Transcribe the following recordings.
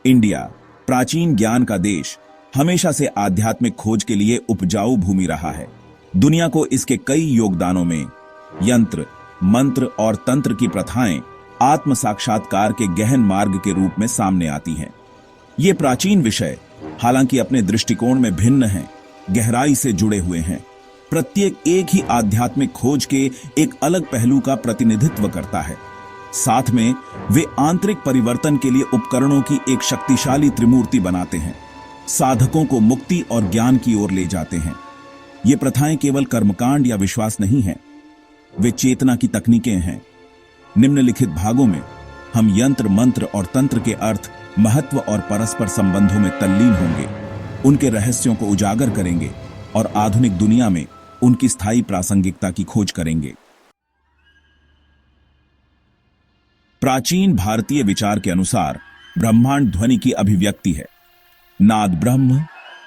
India, प्राचीन ज्ञान का देश, हमेशा से आध्यात्मिक खोज के लिए उपजाऊ भूमि रहा है। दुनिया को इसके कई योगदानों में यंत्र, मंत्र और तंत्र की प्रथाएं आत्म साक्षात्कार के गहन मार्ग के रूप में सामने आती हैं। ये प्राचीन विषय हालांकि अपने दृष्टिकोण में भिन्न हैं, गहराई से जुड़े हुए हैं। प्रत्येक एक ही आध्यात्मिक खोज के एक अलग पहलू का प्रतिनिधित्व करता है। साथ में वे आंतरिक परिवर्तन के लिए उपकरणों की एक शक्तिशाली त्रिमूर्ति बनाते हैं, साधकों को मुक्ति और ज्ञान की ओर ले जाते हैं। ये प्रथाएं केवल कर्मकांड या विश्वास नहीं हैं, वे चेतना की तकनीकें हैं। निम्नलिखित भागों में हम यंत्र, मंत्र और तंत्र के अर्थ, महत्व और परस्पर संबंधों में तल्लीन होंगे, उनके रहस्यों को उजागर करेंगे और आधुनिक दुनिया में उनकी स्थायी प्रासंगिकता की खोज करेंगे। प्राचीन भारतीय विचार के अनुसार ब्रह्मांड ध्वनि की अभिव्यक्ति है। नाद ब्रह्म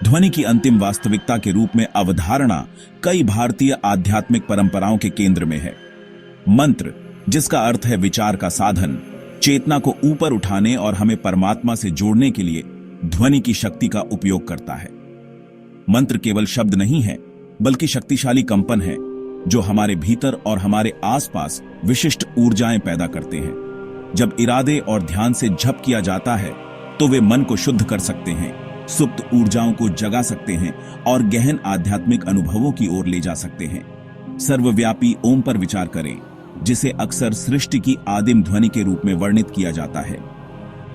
ध्वनि की अंतिम वास्तविकता के रूप में अवधारणा कई भारतीय आध्यात्मिक परंपराओं के केंद्र में है। मंत्र, जिसका अर्थ है विचार का साधन, चेतना को ऊपर उठाने और हमें परमात्मा से जोड़ने के लिए ध्वनि की शक्ति का उपयोग करता है। मंत्र केवल शब्द नहीं है, बल्कि शक्तिशाली कंपन है जो हमारे भीतर और हमारे आसपास विशिष्ट ऊर्जाएं पैदा करते हैं। जब इरादे और ध्यान से जप किया जाता है तो वे मन को शुद्ध कर सकते हैं, सुप्त ऊर्जाओं को जगा सकते हैं और गहन आध्यात्मिक अनुभवों की ओर ले जा सकते हैं। सर्वव्यापी ओम पर विचार करें, जिसे अक्सर सृष्टि की आदिम ध्वनि के रूप में वर्णित किया जाता है।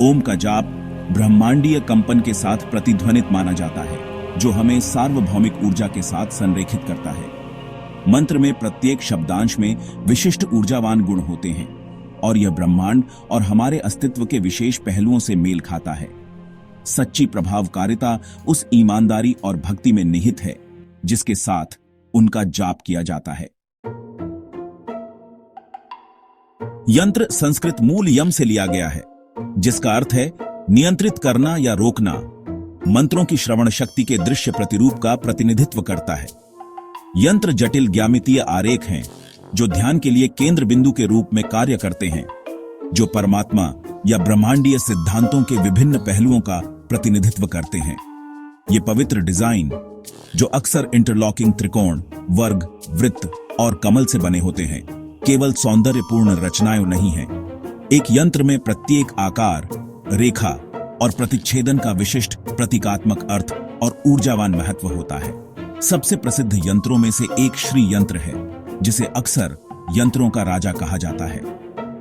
ओम का जाप ब्रह्मांडीय कंपन के साथ प्रतिध्वनित माना जाता है, जो हमें सार्वभौमिक ऊर्जा के साथ संरेखित करता है। मंत्र में प्रत्येक शब्दांश में विशिष्ट ऊर्जावान गुण होते हैं और यह ब्रह्मांड और हमारे अस्तित्व के विशेष पहलुओं से मेल खाता है। सच्ची प्रभावकारिता उस ईमानदारी और भक्ति में निहित है जिसके साथ उनका जाप किया जाता है। यंत्र संस्कृत मूल यम से लिया गया है, जिसका अर्थ है नियंत्रित करना या रोकना। मंत्रों की श्रवण शक्ति के दृश्य प्रतिरूप का प्रतिनिधित्व करता है। यंत्र जटिल ज्यामितीय आरेख हैं जो ध्यान के लिए केंद्र बिंदु के रूप में कार्य करते हैं, जो परमात्मा या ब्रह्मांडीय सिद्धांतों के विभिन्न पहलुओं का प्रतिनिधित्व करते हैं। ये पवित्र डिजाइन, जो अक्सर इंटरलॉकिंग त्रिकोण, वर्ग, वृत्त और कमल से बने होते हैं, केवल सौंदर्यपूर्ण रचनाएं नहीं हैं। एक यंत्र में प्रत्येक आकार, रेखा और प्रतिच्छेदन का विशिष्ट प्रतीकात्मक अर्थ और ऊर्जावान महत्व होता है। सबसे प्रसिद्ध यंत्रों में से एक श्री यंत्र है, जिसे अक्सर यंत्रों का राजा कहा जाता है।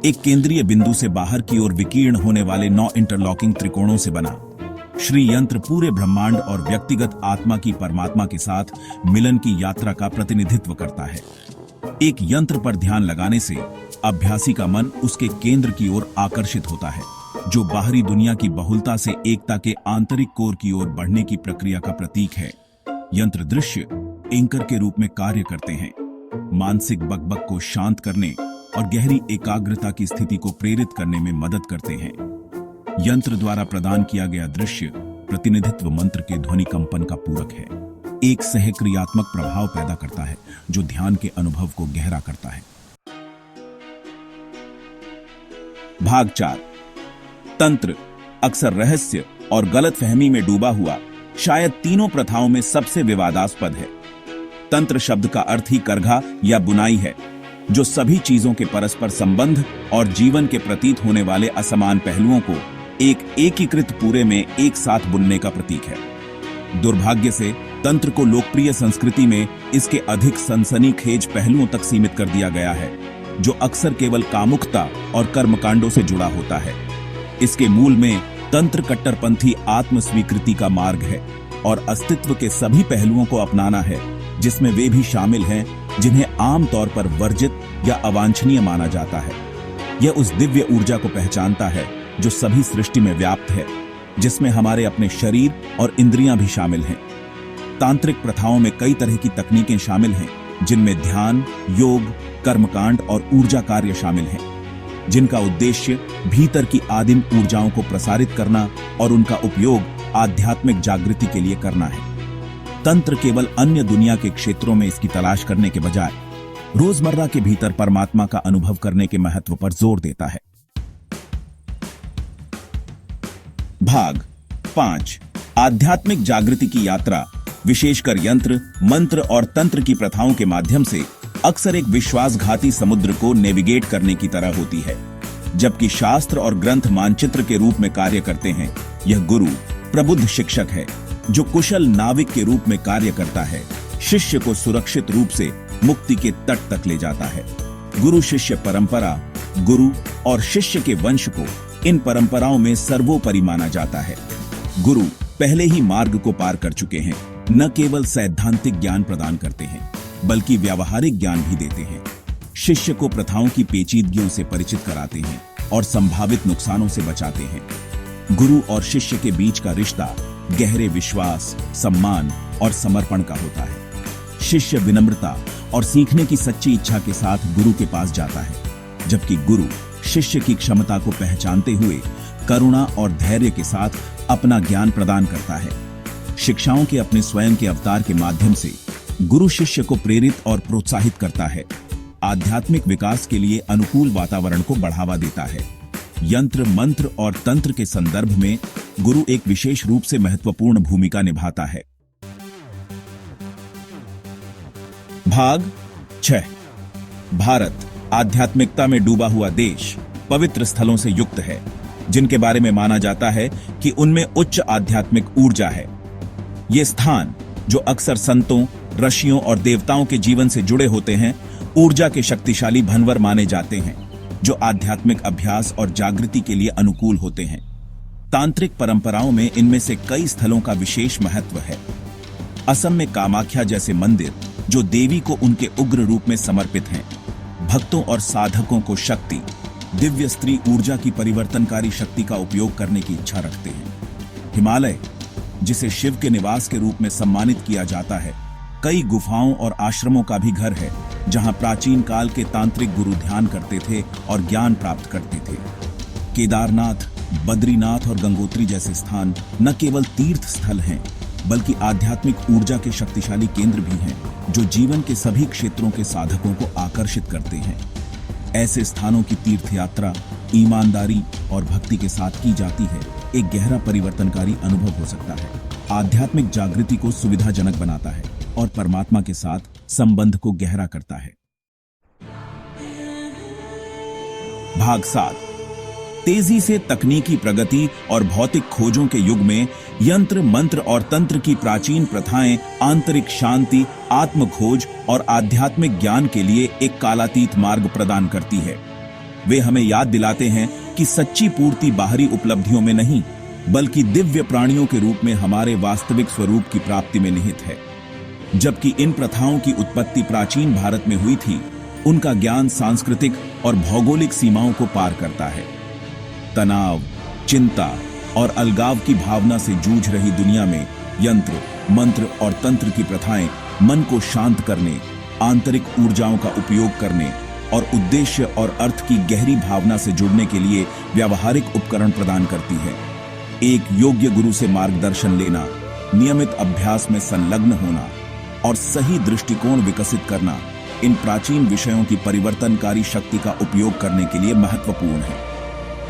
एक केंद्रीय बिंदु से बाहर की ओर विकीर्ण होने वाले 9 इंटरलॉकिंग त्रिकोणों से बना श्री यंत्र पूरे ब्रह्मांड और व्यक्तिगत आत्मा की परमात्मा के साथ मिलन की यात्रा का प्रतिनिधित्व करता है। एक यंत्र पर ध्यान लगाने से अभ्यासी का मन उसके केंद्र की ओर आकर्षित होता है, जो बाहरी दुनिया की बहुलता से एकता के आंतरिक कोर की ओर बढ़ने की प्रक्रिया का प्रतीक है। यंत्र दृश्य एंकर के रूप में कार्य करते हैं, मानसिक बकबक को शांत करने और गहरी एकाग्रता की स्थिति को प्रेरित करने में मदद करते हैं। यंत्र द्वारा प्रदान किया गया दृश्य प्रतिनिधित्व मंत्र के ध्वनि कंपन का पूरक है, एक सहक्रियात्मक प्रभाव पैदा करता है जो ध्यान के अनुभव को गहरा करता है। भाग 4, तंत्र, अक्सर रहस्य और गलतफहमी में डूबा हुआ, शायद तीनों प्रथाओं में सबसे विवादास्पद है। तंत्र शब्द का अर्थ ही करघा या बुनाई है, जो सभी चीजों के परस्पर संबंध और जीवन के प्रतीत होने वाले असमान पहलुओं को एक एकीकृत पूरे में एक साथ बुनने का प्रतीक है। दुर्भाग्य से तंत्र को लोकप्रिय संस्कृति में इसके अधिक सनसनीखेज पहलुओं तक सीमित कर दिया गया है, जो अक्सर केवल कामुकता और कर्मकांडों से जुड़ा होता है। इसके मूल में तंत्र कट्टरपंथी आत्म स्वीकृति का मार्ग है और अस्तित्व के सभी पहलुओं को अपनाना है, जिसमें वे भी शामिल हैं जिन्हें आमतौर पर वर्जित या अवांछनीय माना जाता है। यह उस दिव्य ऊर्जा को पहचानता है जो सभी सृष्टि में व्याप्त है, जिसमें हमारे अपने शरीर और इंद्रियां भी शामिल हैं। तांत्रिक प्रथाओं में कई तरह की तकनीकें शामिल हैं, जिनमें ध्यान, योग, कर्मकांड और ऊर्जा कार्य शामिल हैं, जिनका उद्देश्य भीतर की आदिम ऊर्जाओं को प्रसारित करना और उनका उपयोग आध्यात्मिक जागृति के लिए करना है। तंत्र केवल अन्य दुनिया के क्षेत्रों में इसकी तलाश करने के बजाय रोजमर्रा के भीतर परमात्मा का अनुभव करने के महत्व पर जोर देता है। भाग 5 आध्यात्मिक जागृति की यात्रा विशेषकर यंत्र, मंत्र और तंत्र की प्रथाओं के माध्यम से अक्सर एक विश्वासघाती समुद्र को नेविगेट करने की तरह होती है। जबकि शास्त्र और ग्रंथ मानचित्र के रूप में कार्य करते हैं, यह गुरु प्रबुद्ध शिक्षक है जो कुशल नाविक के रूप में कार्य करता है, शिष्य को सुरक्षित रूप से मुक्ति के तट तक ले जाता है। गुरु शिष्य परंपरा, गुरु और शिष्य के वंश को इन परंपराओं में सर्वोपरि माना जाता है। गुरु पहले ही मार्ग को पार कर चुके हैं, न केवल सैद्धांतिक ज्ञान प्रदान करते हैं बल्कि व्यावहारिक ज्ञान भी देते हैं। शिष्य को प्रथाओं की पेचीदगियों से परिचित कराते हैं और संभावित नुकसानों से बचाते हैं। गुरु और शिष्य के बीच का रिश्ता गहरे विश्वास, सम्मान और समर्पण का होता है। शिष्य विनम्रता और सीखने की सच्ची इच्छा के साथ गुरु के पास जाता है, जबकि गुरु शिष्य की क्षमता को पहचानते हुए करुणा और धैर्य के साथ अपना ज्ञान प्रदान करता है। शिक्षाओं के अपने स्वयं के अवतार के माध्यम से गुरु शिष्य को प्रेरित और प्रोत्साहित करता है, आध्यात्मिक विकास के लिए अनुकूल वातावरण को बढ़ावा देता है। यंत्र, मंत्र और तंत्र के संदर्भ में गुरु एक विशेष रूप से महत्वपूर्ण भूमिका निभाता है। भाग 6 भारत आध्यात्मिकता में डूबा हुआ देश पवित्र स्थलों से युक्त है, जिनके बारे में माना जाता है कि उनमें उच्च आध्यात्मिक ऊर्जा है। ये स्थान, जो अक्सर संतों, ऋषियों और देवताओं के जीवन से जुड़े होते हैं, ऊर्जा के शक्तिशाली भंवर माने जाते हैं, जो आध्यात्मिक अभ्यास और जागृति के लिए अनुकूल होते हैं। तांत्रिक परंपराओं में इनमें से कई स्थलों का विशेष महत्व है। असम में कामाख्या जैसे मंदिर, जो देवी को उनके उग्र रूप में समर्पित हैं, भक्तों और साधकों को शक्ति, दिव्य स्त्री ऊर्जा की परिवर्तनकारी शक्ति का उपयोग करने की इच्छा रखते हैं। हिमालय, जिसे शिव के निवास के रूप में सम्मानित किया जाता है, कई गुफाओं और आश्रमों का भी घर है, जहां प्राचीन काल के तांत्रिक गुरु ध्यान करते थे और ज्ञान प्राप्त करते थे। केदारनाथ, बद्रीनाथ और गंगोत्री जैसे स्थान न केवल तीर्थ स्थल हैं, बल्कि आध्यात्मिक ऊर्जा के शक्तिशाली केंद्र भी हैं, जो जीवन के सभी क्षेत्रों के साधकों को आकर्षित करते हैं। ऐसे स्थानों की तीर्थ यात्रा ईमानदारी और भक्ति के साथ की जाती है, एक गहरा परिवर्तनकारी अनुभव हो सकता है, आध्यात्मिक जागृति को सुविधाजनक बनाता है और परमात्मा के साथ संबंध को गहरा करता है। भाग 7 तेजी से तकनीकी प्रगति और भौतिक खोजों के युग में यंत्र, मंत्र और तंत्र की प्राचीन प्रथाएं आंतरिक शांति, आत्मखोज और आध्यात्मिक ज्ञान के लिए एक कालातीत मार्ग प्रदान करती है। वे हमें याद दिलाते हैं कि सच्ची पूर्ति बाहरी उपलब्धियों में नहीं, बल्कि दिव्य प्राणियों के रूप में हमारे वास्तविक स्वरूप की प्राप्ति में निहित है। जबकि इन प्रथाओं की उत्पत्ति प्राचीन भारत में हुई थी, उनका ज्ञान सांस्कृतिक और भौगोलिक सीमाओं को पार करता है। तनाव, चिंता और अलगाव की भावना से जूझ रही दुनिया में यंत्र, मंत्र और तंत्र की प्रथाएं मन को शांत करने, आंतरिक ऊर्जाओं का उपयोग करने और उद्देश्य और अर्थ की गहरी भावना से जुड़ने के लिए व्यावहारिक उपकरण प्रदान करती है। एक योग्य गुरु से मार्गदर्शन लेना, नियमित अभ्यास में संलग्न होना और सही दृष्टिकोण विकसित करना इन प्राचीन विषयों की परिवर्तनकारी शक्ति का उपयोग करने के लिए महत्वपूर्ण है।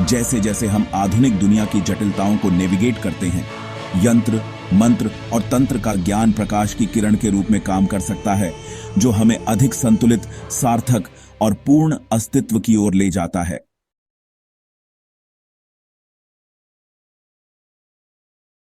जैसे जैसे हम आधुनिक दुनिया की जटिलताओं को नेविगेट करते हैं, यंत्र, मंत्र और तंत्र का ज्ञान प्रकाश की किरण के रूप में काम कर सकता है, जो हमें अधिक संतुलित, सार्थक और पूर्ण अस्तित्व की ओर ले जाता है।